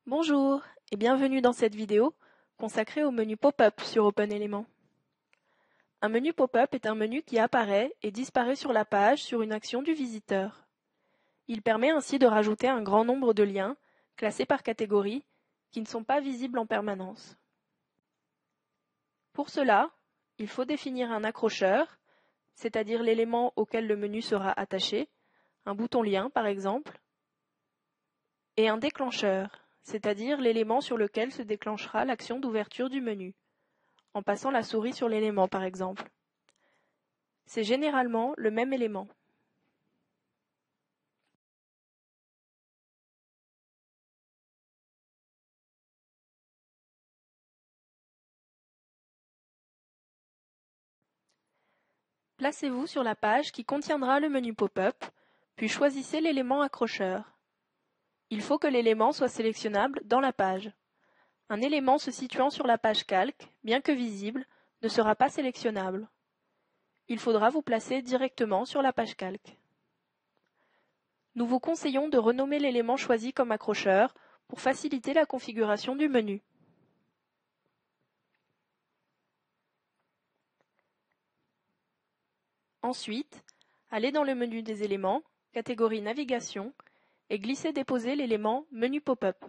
Bonjour et bienvenue dans cette vidéo consacrée au menu pop-up sur OpenElement. Un menu pop-up est un menu qui apparaît et disparaît sur la page sur une action du visiteur. Il permet ainsi de rajouter un grand nombre de liens, classés par catégorie, qui ne sont pas visibles en permanence. Pour cela, il faut définir un accrocheur, c'est-à-dire l'élément auquel le menu sera attaché, un bouton lien par exemple, et un déclencheur, c'est-à-dire l'élément sur lequel se déclenchera l'action d'ouverture du menu, en passant la souris sur l'élément par exemple. C'est généralement le même élément. Placez-vous sur la page qui contiendra le menu pop-up, puis choisissez l'élément accrocheur. Il faut que l'élément soit sélectionnable dans la page. Un élément se situant sur la page calque, bien que visible, ne sera pas sélectionnable. Il faudra vous placer directement sur la page calque. Nous vous conseillons de renommer l'élément choisi comme accrocheur pour faciliter la configuration du menu. Ensuite, allez dans le menu des éléments, catégorie Navigation, et glissez-déposez l'élément Menu pop-up.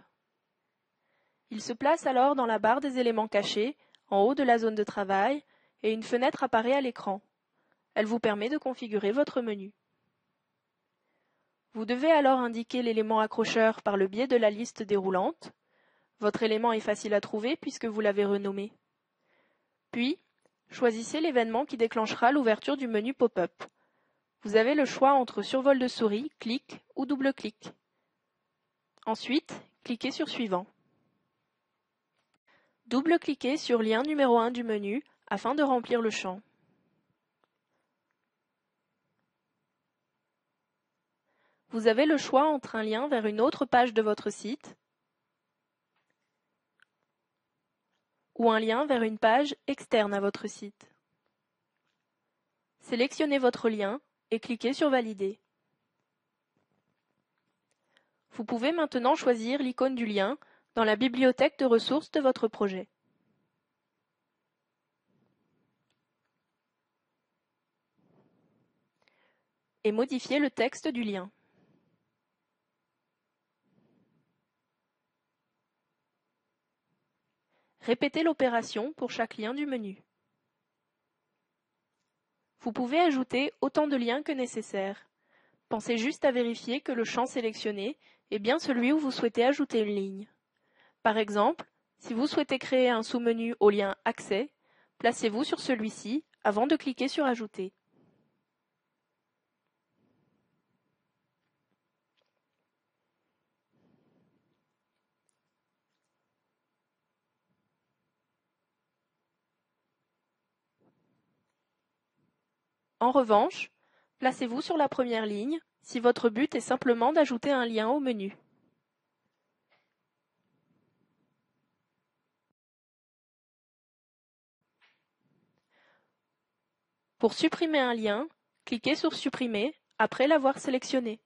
Il se place alors dans la barre des éléments cachés, en haut de la zone de travail, et une fenêtre apparaît à l'écran. Elle vous permet de configurer votre menu. Vous devez alors indiquer l'élément accrocheur par le biais de la liste déroulante. Votre élément est facile à trouver puisque vous l'avez renommé. Puis, choisissez l'événement qui déclenchera l'ouverture du menu pop-up. Vous avez le choix entre survol de souris, clic ou double-clic. Ensuite, cliquez sur Suivant. Double-cliquez sur lien numéro 1 du menu afin de remplir le champ. Vous avez le choix entre un lien vers une autre page de votre site ou un lien vers une page externe à votre site. Sélectionnez votre lien et cliquez sur Valider. Vous pouvez maintenant choisir l'icône du lien dans la bibliothèque de ressources de votre projet. Et modifier le texte du lien. Répétez l'opération pour chaque lien du menu. Vous pouvez ajouter autant de liens que nécessaire. Pensez juste à vérifier que le champ sélectionné est bien celui où vous souhaitez ajouter une ligne. Par exemple, si vous souhaitez créer un sous-menu au lien Accès, placez-vous sur celui-ci avant de cliquer sur Ajouter. En revanche, placez-vous sur la première ligne si votre but est simplement d'ajouter un lien au menu. Pour supprimer un lien, cliquez sur Supprimer après l'avoir sélectionné.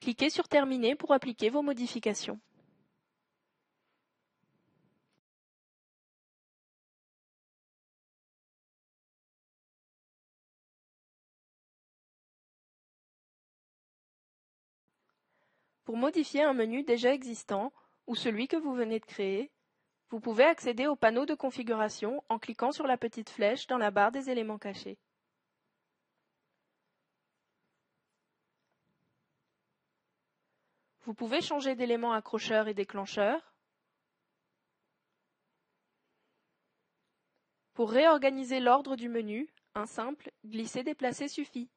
Cliquez sur Terminer pour appliquer vos modifications. Pour modifier un menu déjà existant ou celui que vous venez de créer, vous pouvez accéder au panneau de configuration en cliquant sur la petite flèche dans la barre des éléments cachés. Vous pouvez changer d'élément accrocheur et déclencheur. Pour réorganiser l'ordre du menu, un simple glisser-déplacer suffit.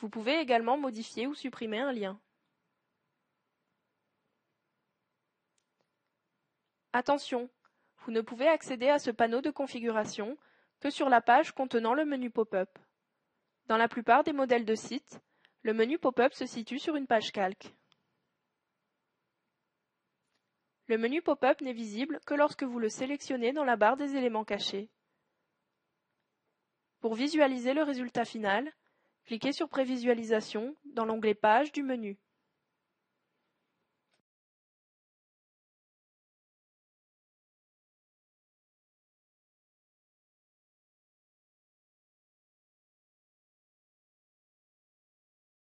Vous pouvez également modifier ou supprimer un lien. Attention, vous ne pouvez accéder à ce panneau de configuration que sur la page contenant le menu pop-up. Dans la plupart des modèles de sites, le menu pop-up se situe sur une page calque. Le menu pop-up n'est visible que lorsque vous le sélectionnez dans la barre des éléments cachés. Pour visualiser le résultat final, cliquez sur Prévisualisation dans l'onglet Page du menu.